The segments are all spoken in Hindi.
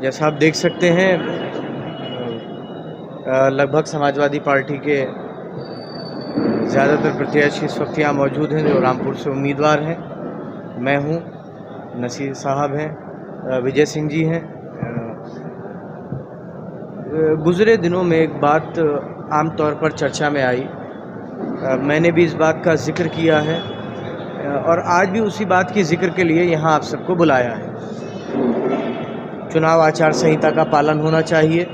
जैसा आप देख सकते हैं लगभग समाजवादी पार्टी के ज़्यादातर प्रत्याशी इस वक्त यहाँ मौजूद हैं जो रामपुर से उम्मीदवार हैं। मैं हूँ, नसीर साहब हैं, विजय सिंह जी हैं। गुज़रे दिनों में एक बात आम तौर पर चर्चा में आई, मैंने भी इस बात का ज़िक्र किया है और आज भी उसी बात की ज़िक्र के लिए यहाँ आप सबको बुलाया है। चुनाव आचार संहिता का पालन होना चाहिए,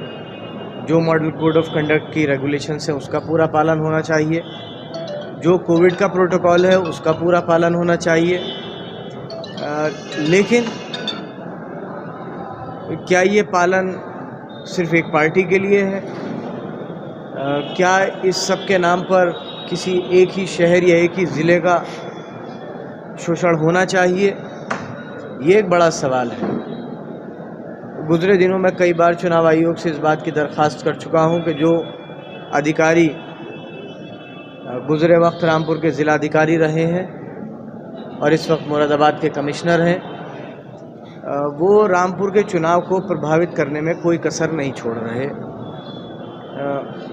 जो मॉडल कोड ऑफ कंडक्ट की रेगुलेशंस है उसका पूरा पालन होना चाहिए, जो कोविड का प्रोटोकॉल है उसका पूरा पालन होना चाहिए। लेकिन क्या ये पालन सिर्फ एक पार्टी के लिए है? क्या इस सब के नाम पर किसी एक ही शहर या एक ही ज़िले का शोषण होना चाहिए? ये एक बड़ा सवाल है। गुज़रे दिनों में कई बार चुनाव आयोग से इस बात की दरख्वास्त कर चुका हूं कि जो अधिकारी गुज़रे वक्त रामपुर के ज़िलाधिकारी रहे हैं और इस वक्त मुरादाबाद के कमिश्नर हैं, वो रामपुर के चुनाव को प्रभावित करने में कोई कसर नहीं छोड़ रहे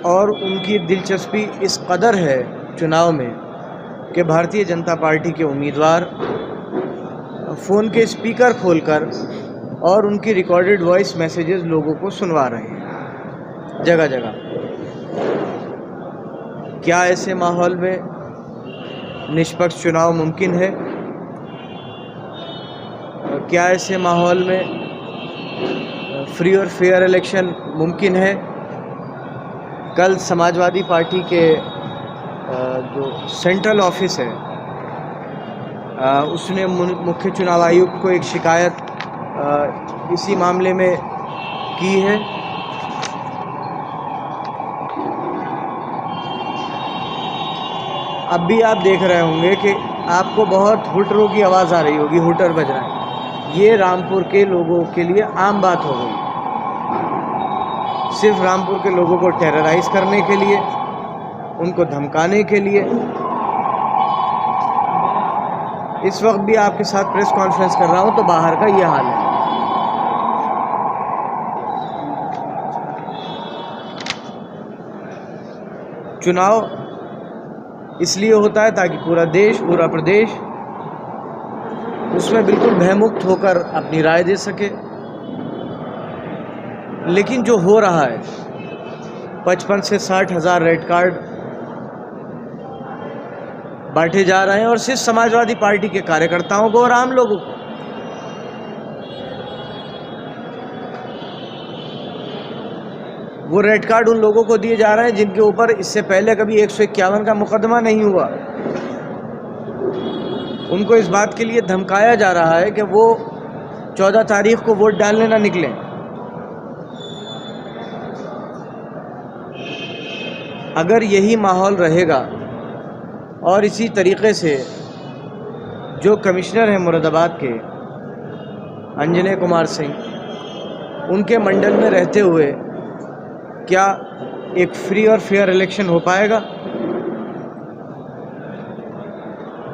और उनकी दिलचस्पी इस कदर है चुनाव में कि भारतीय जनता पार्टी के उम्मीदवार फ़ोन के स्पीकर खोलकर और उनकी रिकॉर्डेड वॉइस मैसेजेस लोगों को सुनवा रहे हैं जगह जगह। क्या ऐसे माहौल में निष्पक्ष चुनाव मुमकिन है? क्या ऐसे माहौल में फ्री और फेयर इलेक्शन मुमकिन है? कल समाजवादी पार्टी के जो सेंट्रल ऑफिस है उसने मुख्य चुनाव आयुक्त को एक शिकायत इसी मामले में की है। अब भी आप देख रहे होंगे कि आपको बहुत हुटरों की आवाज़ आ रही होगी, हुटर बज रहा है। ये रामपुर के लोगों के लिए आम बात हो गई, सिर्फ रामपुर के लोगों को टेरराइज करने के लिए, उनको धमकाने के लिए। इस वक्त भी आपके साथ प्रेस कॉन्फ्रेंस कर रहा हूं तो बाहर का ये हाल है। चुनाव इसलिए होता है ताकि पूरा देश, पूरा प्रदेश उसमें बिल्कुल भयमुक्त होकर अपनी राय दे सके। लेकिन जो हो रहा है, 55 से 60 हज़ार रेड कार्ड बांटे जा रहे हैं और सिर्फ समाजवादी पार्टी के कार्यकर्ताओं को और आम लोगों को। वो रेड कार्ड उन लोगों को दिए जा रहे हैं जिनके ऊपर इससे पहले कभी 151 का मुकदमा नहीं हुआ। उनको इस बात के लिए धमकाया जा रहा है कि वो 14 तारीख को वोट डालने ना निकलें। अगर यही माहौल रहेगा और इसी तरीके से जो कमिश्नर हैं मुरादाबाद के अंजने कुमार सिंह, उनके मंडल में रहते हुए क्या एक फ्री और फेयर इलेक्शन हो पाएगा?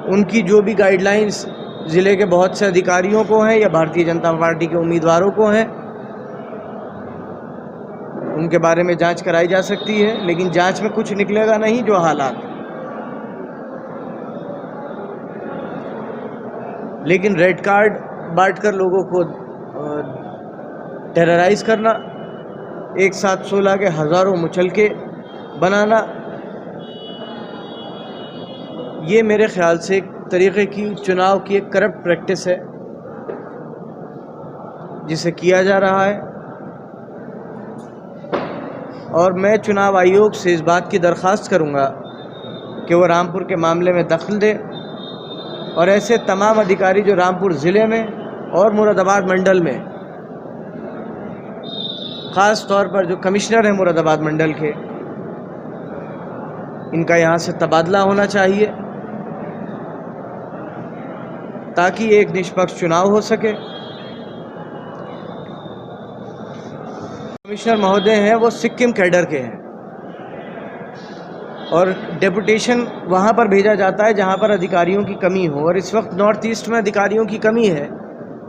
उनकी जो भी गाइडलाइंस ज़िले के बहुत से अधिकारियों को हैं या भारतीय जनता पार्टी के उम्मीदवारों को हैं, उनके बारे में जांच कराई जा सकती है, लेकिन जांच में कुछ निकलेगा नहीं। जो हालात, लेकिन रेड कार्ड बांटकर लोगों को टेरराइज करना, एक साथ 16 के हज़ारों मुचलके बनाना, ये मेरे ख्याल से एक तरीक़े की चुनाव की एक करप्ट प्रैक्टिस है जिसे किया जा रहा है। और मैं चुनाव आयोग से इस बात की दरख्वास्त करूंगा कि वो रामपुर के मामले में दखल दे और ऐसे तमाम अधिकारी जो रामपुर ज़िले में और मुरादाबाद मंडल में, ख़ास तौर पर जो कमिश्नर हैं मुरादाबाद मंडल के, इनका यहाँ से तबादला होना चाहिए ताकि एक निष्पक्ष चुनाव हो सके। कमिश्नर महोदय हैं वो सिक्किम कैडर के हैं और डेपुटेशन वहाँ पर भेजा जाता है जहाँ पर अधिकारियों की कमी हो, और इस वक्त नॉर्थ ईस्ट में अधिकारियों की कमी है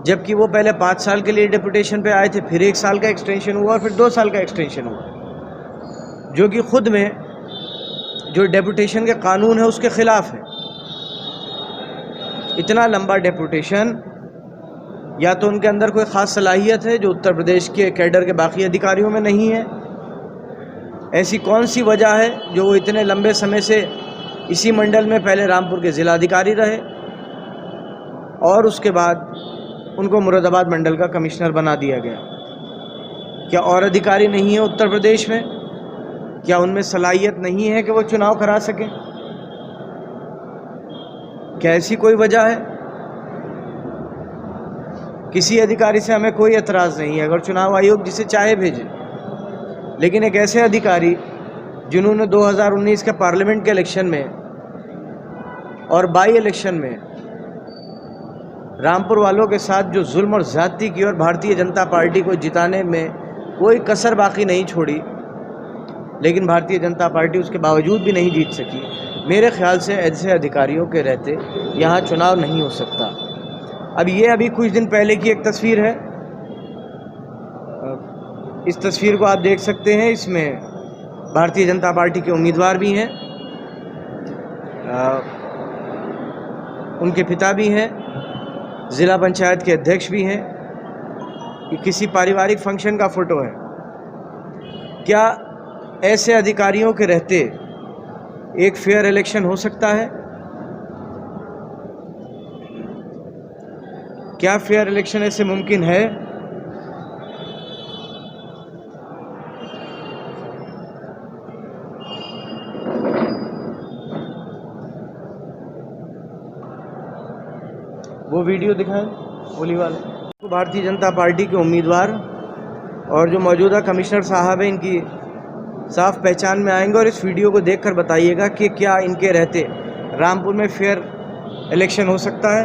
जबकि वो पहले 5 साल के लिए डेपुटेशन पे आए थे, फिर 1 साल का एक्सटेंशन हुआ और फिर 2 साल का एक्सटेंशन हुआ, जो कि ख़ुद में जो डेपुटेशन के कानून है उसके ख़िलाफ़ है। इतना लंबा डेपुटेशन, या तो उनके अंदर कोई ख़ास सलाहियत है जो उत्तर प्रदेश के कैडर के बाकी अधिकारियों में नहीं है। ऐसी कौन सी वजह है जो वो इतने लंबे समय से इसी मंडल में पहले रामपुर के ज़िलाधिकारी रहे और उसके बाद उनको मुरादाबाद मंडल का कमिश्नर बना दिया गया? क्या और अधिकारी नहीं है उत्तर प्रदेश में? क्या उनमें सलाहियत नहीं है कि वो चुनाव करा सकें? क्या ऐसी कोई वजह है? किसी अधिकारी से हमें कोई एतराज़ नहीं है, अगर चुनाव आयोग जिसे चाहे भेजे, लेकिन एक ऐसे अधिकारी जिन्होंने 2019 के पार्लियामेंट के इलेक्शन में और बाई इलेक्शन में रामपुर वालों के साथ जो जुल्म और ज़्यादती की और भारतीय जनता पार्टी को जिताने में कोई कसर बाकी नहीं छोड़ी, लेकिन भारतीय जनता पार्टी उसके बावजूद भी नहीं जीत सकी। मेरे ख्याल से ऐसे अधिकारियों के रहते यहाँ चुनाव नहीं हो सकता। अब ये अभी कुछ दिन पहले की एक तस्वीर है, इस तस्वीर को आप देख सकते हैं। इसमें भारतीय जनता पार्टी के उम्मीदवार भी हैं, उनके पिता भी हैं, ज़िला पंचायत के अध्यक्ष भी हैं। ये किसी पारिवारिक फंक्शन का फ़ोटो है। क्या ऐसे अधिकारियों के रहते एक फेयर इलेक्शन हो सकता है? क्या फेयर इलेक्शन ऐसे मुमकिन है? वो वीडियो दिखाएं गोली वाले। तो भारतीय जनता पार्टी के उम्मीदवार और जो मौजूदा कमिश्नर साहब हैं, इनकी साफ पहचान में आएंगे और इस वीडियो को देखकर बताइएगा कि क्या इनके रहते रामपुर में फेयर इलेक्शन हो सकता है।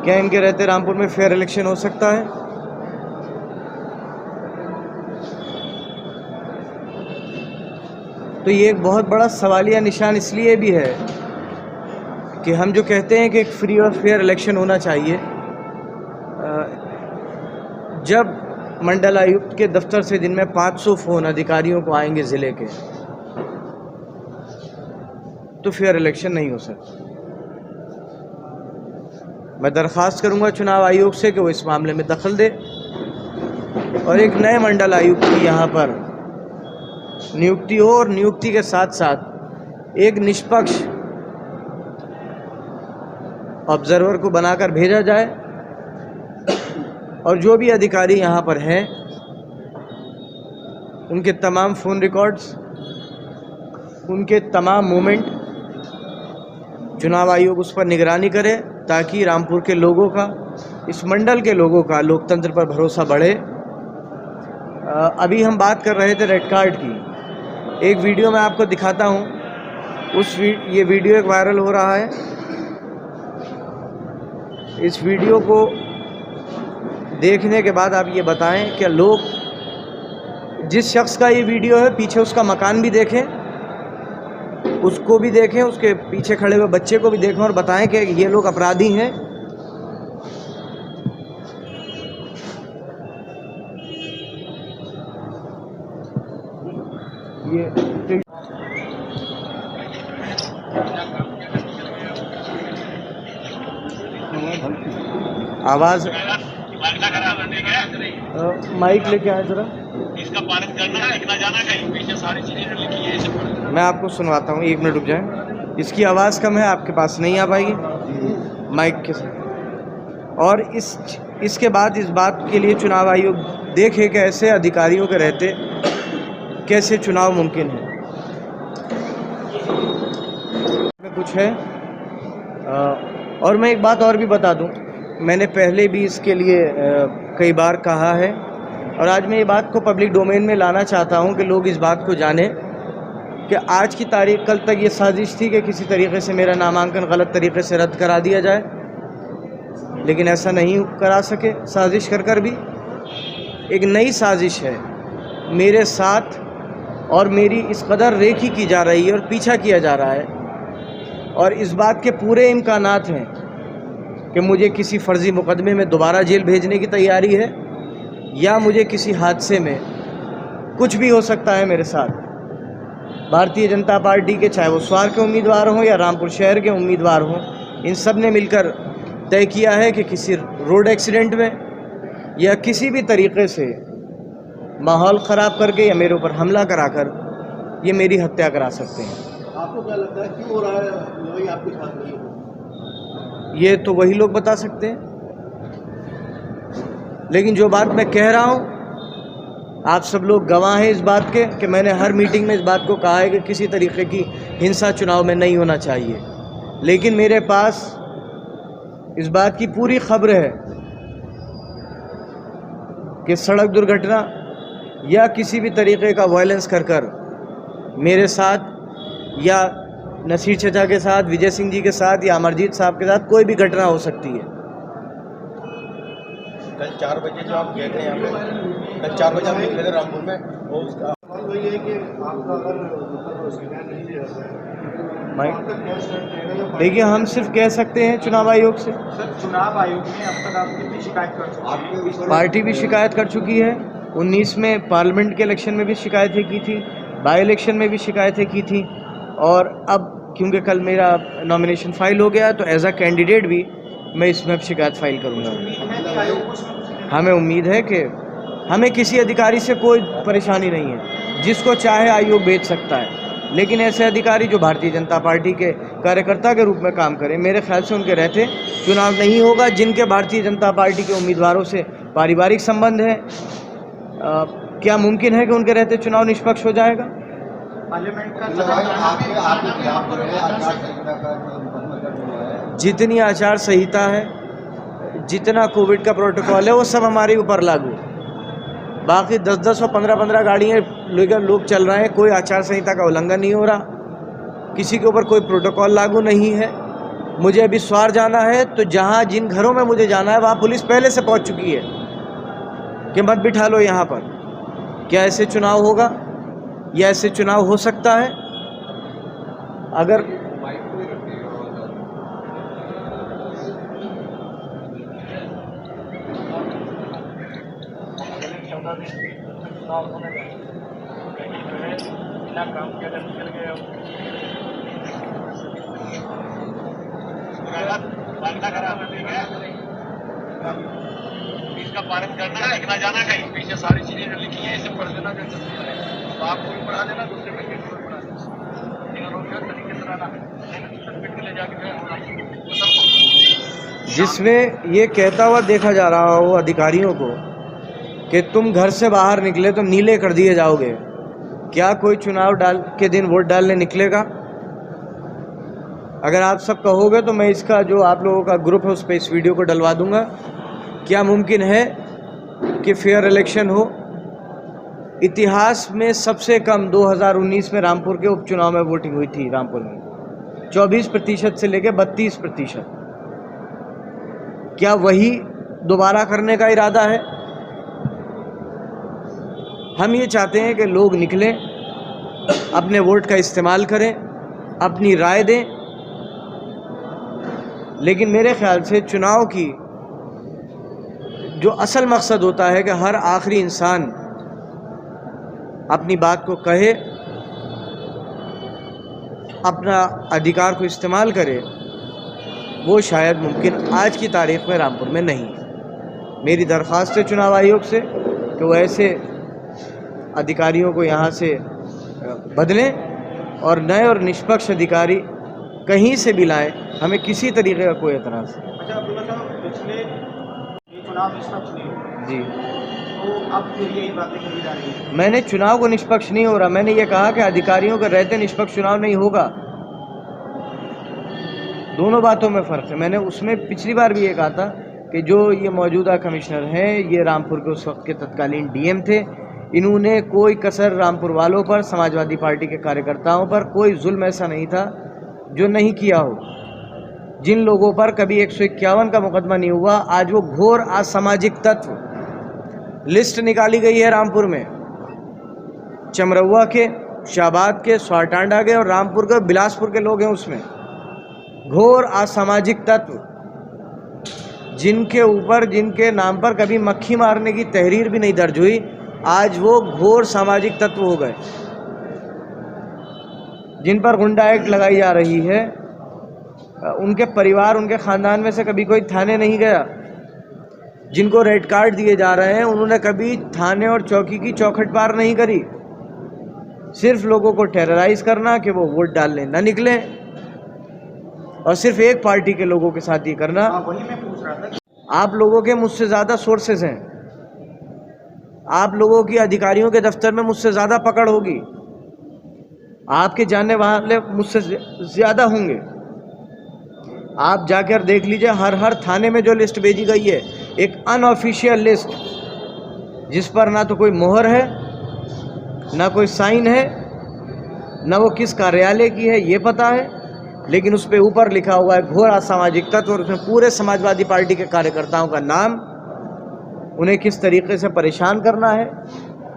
क्या इनके रहते रामपुर में फेयर इलेक्शन हो सकता है? तो ये एक बहुत बड़ा सवालिया निशान इसलिए भी है कि हम जो कहते हैं कि एक फ्री और फेयर इलेक्शन होना चाहिए, जब मंडल आयुक्त के दफ्तर से दिन में 500 फ़ोन अधिकारियों को आएंगे ज़िले के, तो फेयर इलेक्शन नहीं हो सकता। मैं दरख्वास्त करूंगा चुनाव आयोग से कि वो इस मामले में दखल दे और एक नए मंडल आयुक्त की यहाँ पर नियुक्ति हो और नियुक्ति के साथ साथ एक निष्पक्ष ऑब्जर्वर को बनाकर भेजा जाए और जो भी अधिकारी यहाँ पर हैं उनके तमाम फ़ोन रिकॉर्ड्स, उनके तमाम मूवमेंट चुनाव आयोग उस पर निगरानी करे, ताकि रामपुर के लोगों का, इस मंडल के लोगों का लोकतंत्र पर भरोसा बढ़े। अभी हम बात कर रहे थे रेड कार्ड की। एक वीडियो मैं आपको दिखाता हूँ। ये वीडियो एक वायरल हो रहा है। इस वीडियो को देखने के बाद आप ये बताएं कि लोग, जिस शख्स का ये वीडियो है, पीछे उसका मकान भी देखें, उसको भी देखें, उसके पीछे खड़े हुए बच्चे को भी देखें और बताएं कि ये लोग अपराधी हैं। ये आवाज़, माइक लेके आए जरा, इसका पालन करना है, लिखना जाना कहीं, पीछे सारी चीज़ें लिखी है, इसे मैं आपको सुनवाता हूँ। 1 मिनट रुक जाए। इसकी आवाज़ कम है, आपके पास नहीं आ पाएगी माइक के साथ। और इसके बाद इस बात के लिए चुनाव आयोग देखे कि ऐसे अधिकारियों के रहते कैसे चुनाव मुमकिन है। कुछ है और मैं एक बात और भी बता दूं, मैंने पहले भी इसके लिए कई बार कहा है और आज मैं ये बात को पब्लिक डोमेन में लाना चाहता हूं कि लोग इस बात को जानें कि आज की तारीख, कल तक ये साजिश थी कि किसी तरीके से मेरा नामांकन गलत तरीके से रद्द करा दिया जाए, लेकिन ऐसा नहीं करा सके साजिश कर भी। एक नई साजिश है मेरे साथ और मेरी इस कदर रेखी की जा रही है और पीछा किया जा रहा है, और इस बात के पूरे इम्कानात हैं कि मुझे किसी फ़र्ज़ी मुकदमे में दोबारा जेल भेजने की तैयारी है, या मुझे किसी हादसे में कुछ भी हो सकता है मेरे साथ। भारतीय जनता पार्टी के, चाहे वो स्वार के उम्मीदवार हों या रामपुर शहर के उम्मीदवार हों, इन सब ने मिलकर तय किया है कि किसी रोड एक्सीडेंट में या किसी भी तरीक़े से माहौल ख़राब करके या मेरे ऊपर हमला कराकर ये मेरी हत्या करा सकते हैं। आपको क्या लगता है क्यों हो रहा है, वही आपके साथ नहीं हो? ये तो वही लोग बता सकते हैं, लेकिन जो बात मैं कह रहा हूँ आप सब लोग गवाह हैं इस बात के कि मैंने हर मीटिंग में इस बात को कहा है कि किसी तरीके की हिंसा चुनाव में नहीं होना चाहिए। लेकिन मेरे पास इस बात की पूरी खबर है कि सड़क दुर्घटना या किसी भी तरीके का वायलेंस कर मेरे साथ या नसीर चचा के साथ, विजय सिंह जी के साथ या अमरजीत साहब के साथ कोई भी घटना हो सकती है। कल 4 बजे जो आप गए थे यहाँ पे, कल 4 बजे आप निकले थे रामपुर में, वो उसका वही है कि आपका अगर नहीं लिया देखिए, हम सिर्फ कह सकते हैं चुनाव आयोग से। सर, चुनाव आयोग में अब तक आप कितनी शिकायत कर चुके हैं? पार्टी भी शिकायत कर चुकी है, 19 में पार्लियामेंट के इलेक्शन में भी शिकायतें की थी, बाई इलेक्शन में भी शिकायतें की थी, और अब क्योंकि कल मेरा नॉमिनेशन फाइल हो गया तो एज अ कैंडिडेट भी मैं इसमें अब शिकायत फाइल करूँगा। हमें उम्मीद है कि हमें किसी अधिकारी से कोई परेशानी नहीं है, जिसको चाहे आयोग भेज सकता है, लेकिन ऐसे अधिकारी जो भारतीय जनता पार्टी के कार्यकर्ता के रूप में काम करें, मेरे ख्याल से उनके रहते चुनाव नहीं होगा। जिनके भारतीय जनता पार्टी के उम्मीदवारों से पारिवारिक संबंध है, क्या मुमकिन है कि उनके रहते चुनाव निष्पक्ष हो जाएगा? जितनी आचार संहिता है, जितना कोविड का प्रोटोकॉल है, वो सब हमारे ऊपर लागू। बाकी 10-10 और 15-15 गाड़ियाँ लेकर लोग चल रहे हैं, कोई आचार संहिता का उल्लंघन नहीं हो रहा, किसी के ऊपर कोई प्रोटोकॉल लागू नहीं है। मुझे अभी स्वार जाना है तो जहाँ जिन घरों में मुझे जाना है वहाँ पुलिस पहले से पहुँच चुकी है कि मत बिठा लो यहाँ पर। क्या ऐसे चुनाव होगा या ऐसे चुनाव हो सकता है? अगर इसका पालन करना है, लिखना जाना कहीं पीछे सारी चीजें जो लिखी है इसे पढ़ देना, तो आपको भी पढ़ा देना, दूसरे बच्चे को भी पढ़ा देना, तरीके से रहना ले जाके जिसमें ये कहता हुआ देखा जा रहा हो अधिकारियों को कि तुम घर से बाहर निकले तो नीले कर दिए जाओगे। क्या कोई चुनाव के दिन वोट डालने निकलेगा? अगर आप सब कहोगे तो मैं इसका जो आप लोगों का ग्रुप है उस पर इस वीडियो को डलवा दूंगा। क्या मुमकिन है कि फेयर इलेक्शन हो? इतिहास में सबसे कम 2019 में रामपुर के उपचुनाव में वोटिंग हुई थी। रामपुर में 24% से लेकर 32%। क्या वही दोबारा करने का इरादा है? हम ये चाहते हैं कि लोग निकलें, अपने वोट का इस्तेमाल करें, अपनी राय दें, लेकिन मेरे ख्याल से चुनाव की जो असल मकसद होता है कि हर आखिरी इंसान अपनी बात को कहे, अपना अधिकार को इस्तेमाल करे, वो शायद मुमकिन आज की तारीख में रामपुर में नहीं है। मेरी दरख्वास्त है चुनाव आयोग से कि वो ऐसे अधिकारियों को यहाँ से बदलें और नए और निष्पक्ष अधिकारी कहीं से भी लाएं। हमें किसी तरीके का कोई एतराज़ नहीं। अच्छा अब्दुल्ला साहब, पिछले ये चुनाव निष्पक्ष नहीं हुआ जी, तो अब फिर यही बातें कही जा रही है। मैंने चुनाव को निष्पक्ष नहीं हो रहा, मैंने ये कहा कि अधिकारियों के रहते निष्पक्ष चुनाव नहीं होगा। दोनों बातों में फ़र्क है। मैंने उसमें पिछली बार भी ये कहा था कि जो ये मौजूदा कमिश्नर हैं, ये रामपुर के उस वक्त के तत्कालीन डीएम थे। इन्होंने कोई कसर रामपुर वालों पर, समाजवादी पार्टी के कार्यकर्ताओं पर कोई जुल्म ऐसा नहीं था जो नहीं किया हो। जिन लोगों पर कभी 151 का मुकदमा नहीं हुआ, आज वो घोर असामाजिक तत्व। लिस्ट निकाली गई है रामपुर में, चमरौआ के, शाहबाद के, स्वाटांडा के और रामपुर के, बिलासपुर के लोग हैं उसमें। घोर असामाजिक तत्व जिनके ऊपर, जिनके नाम पर कभी मक्खी मारने की तहरीर भी नहीं दर्ज हुई, आज वो घोर सामाजिक तत्व हो गए। जिन पर गुंडा एक्ट लगाई जा रही है, उनके परिवार, उनके खानदान में से कभी कोई थाने नहीं गया। जिनको रेड कार्ड दिए जा रहे हैं, उन्होंने कभी थाने और चौकी की चौखट पार नहीं करी। सिर्फ लोगों को टेरराइज करना कि वो वोट डालने ना निकले, और सिर्फ एक पार्टी के लोगों के साथ ये करना। वही मैं पूछ रहा था। आप लोगों के मुझसे ज़्यादा सोर्सेज हैं, आप लोगों की अधिकारियों के दफ्तर में मुझसे ज़्यादा पकड़ होगी, आपके जानने वाले मुझसे ज़्यादा होंगे। आप जाकर देख लीजिए, हर थाने में जो लिस्ट भेजी गई है, एक अनऑफिशियल लिस्ट, जिस पर ना तो कोई मोहर है, ना कोई साइन है, ना वो किस कार्यालय की है ये पता है, लेकिन उस पे ऊपर लिखा हुआ है घोर असामाजिक तत्व, और उसमें पूरे समाजवादी पार्टी के कार्यकर्ताओं का नाम, उन्हें किस तरीके से परेशान करना है,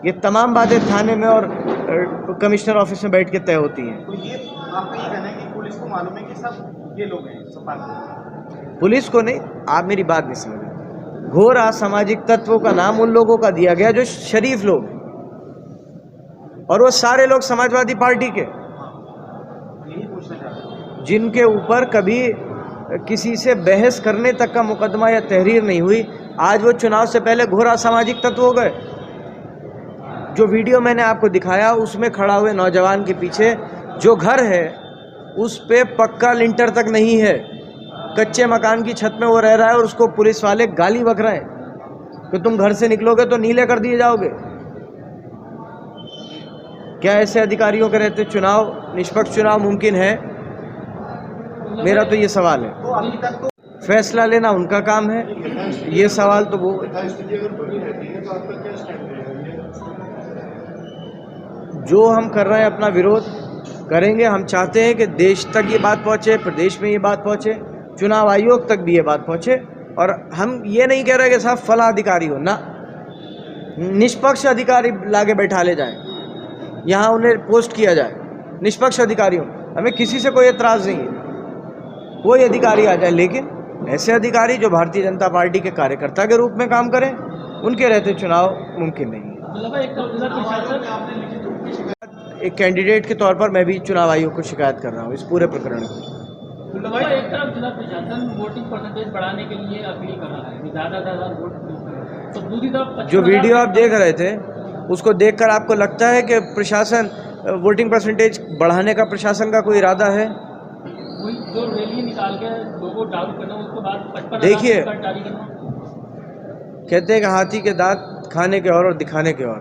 ये तमाम बातें थाने में और कमिश्नर ऑफिस में बैठ के तय होती हैं। तो ये आपका ये कहना है कि पुलिस को मालूम है कि सब ये लोग हैं, सपा के? पुलिस को नहीं, आप मेरी बात नहीं समझे। घोर असामाजिक तत्वों का नाम उन लोगों का दिया गया जो शरीफ लोग, और वो सारे लोग समाजवादी पार्टी के, यही पूछना चाहता हूँ। जिनके ऊपर कभी किसी से बहस करने तक का मुकदमा या तहरीर नहीं हुई, आज वो चुनाव से पहले घोर असामाजिक तत्व हो गए। जो वीडियो मैंने आपको दिखाया, उसमें खड़ा हुए नौजवान के पीछे जो घर है, उस पे पक्का लिंटर तक नहीं है, कच्चे मकान की छत में वो रह रहा है, और उसको पुलिस वाले गाली बक रहे हैं कि तुम घर से निकलोगे तो नीले कर दिए जाओगे। क्या ऐसे अधिकारियों के रहते चुनाव, निष्पक्ष चुनाव मुमकिन है? मेरा तो ये सवाल है। तो अभी तक तो फैसला लेना उनका काम है, ये सवाल तो वो, जो हम कर रहे हैं अपना विरोध करेंगे। हम चाहते हैं कि देश तक ये बात पहुँचे, प्रदेश में ये बात पहुँचे, चुनाव आयोग तक भी ये बात पहुँचे। और हम ये नहीं कह रहे कि साहब फला अधिकारी हो ना, निष्पक्ष अधिकारी लाके बैठा ले जाएं, यहाँ उन्हें पोस्ट किया जाए निष्पक्ष अधिकारियों। हमें किसी से कोई एतराज़ नहीं है, कोई अधिकारी आ जाए, लेकिन ऐसे अधिकारी जो भारतीय जनता पार्टी के कार्यकर्ता के रूप में काम करें, उनके रहते चुनाव मुमकिन नहीं है। एक कैंडिडेट के तौर पर मैं भी चुनाव आयोग को शिकायत कर रहा हूँ इस पूरे प्रकरण की। एक तरफ जिला प्रशासन वोटिंग परसेंटेज बढ़ाने के लिए अपील कर रहा है, ज़्यादा वोट, तो दूसरी तरफ जो वीडियो आप देख रहे थे, उसको देखकर आपको लगता है कि प्रशासन वोटिंग परसेंटेज बढ़ाने का प्रशासन का कोई इरादा है? जो रैली निकाल के लोगों को जागरूक करना, उसके बाद 55,000 देखिए, जारी करना। कहते हैं कि हाथी के दांत खाने के और दिखाने के और।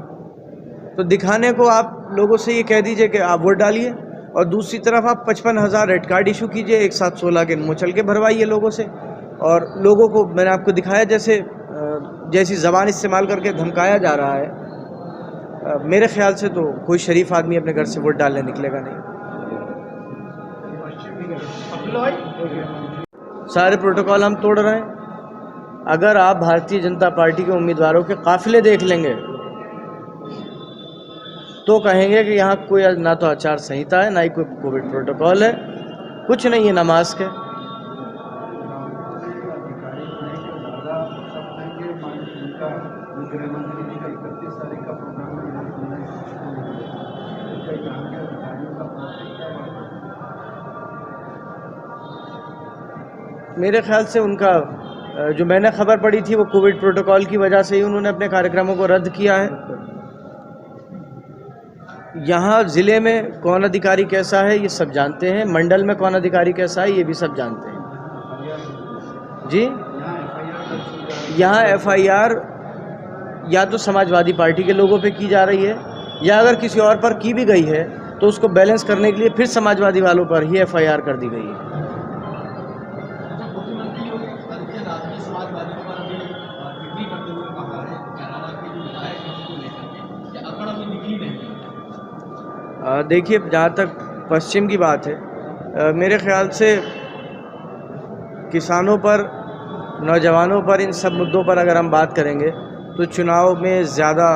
तो दिखाने को आप लोगों से ये कह दीजिए कि आप वोट डालिए, और दूसरी तरफ आप 55,000 रेड कार्ड इशू कीजिए, एक साथ 16 के मुचल के भरवाइए लोगों से। और लोगों को मैंने आपको दिखाया जैसी ज़बान इस्तेमाल करके धमकाया जा रहा है। मेरे ख्याल से तो कोई शरीफ आदमी अपने घर से वोट डालने निकलेगा नहीं। सारे प्रोटोकॉल हम तोड़ रहे हैं। अगर आप भारतीय जनता पार्टी के उम्मीदवारों के काफिले देख लेंगे तो कहेंगे कि यहाँ कोई ना तो आचार संहिता है, ना ही कोई कोविड प्रोटोकॉल है, कुछ नहीं है, ना मास्क है। मेरे ख्याल से उनका जो मैंने खबर पड़ी थी, वो कोविड प्रोटोकॉल की वजह से ही उन्होंने अपने कार्यक्रमों को रद्द किया है। यहाँ ज़िले में कौन अधिकारी कैसा है ये सब जानते हैं, मंडल में कौन अधिकारी कैसा है ये भी सब जानते हैं जी। यहाँ एफआईआर या तो समाजवादी पार्टी के लोगों पे की जा रही है, या अगर किसी और पर की भी गई है तो उसको बैलेंस करने के लिए फिर समाजवादी वालों पर ही एफआईआर कर दी गई है। देखिए, जहाँ तक पश्चिम की बात है, मेरे ख्याल से किसानों पर, नौजवानों पर, इन सब मुद्दों पर अगर हम बात करेंगे तो चुनाव में ज़्यादा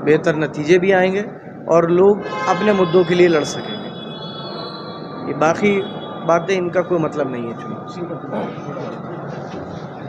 बेहतर नतीजे भी आएंगे और लोग अपने मुद्दों के लिए लड़ सकेंगे। ये बाकी बातें, इनका कोई मतलब नहीं है चुनाव से।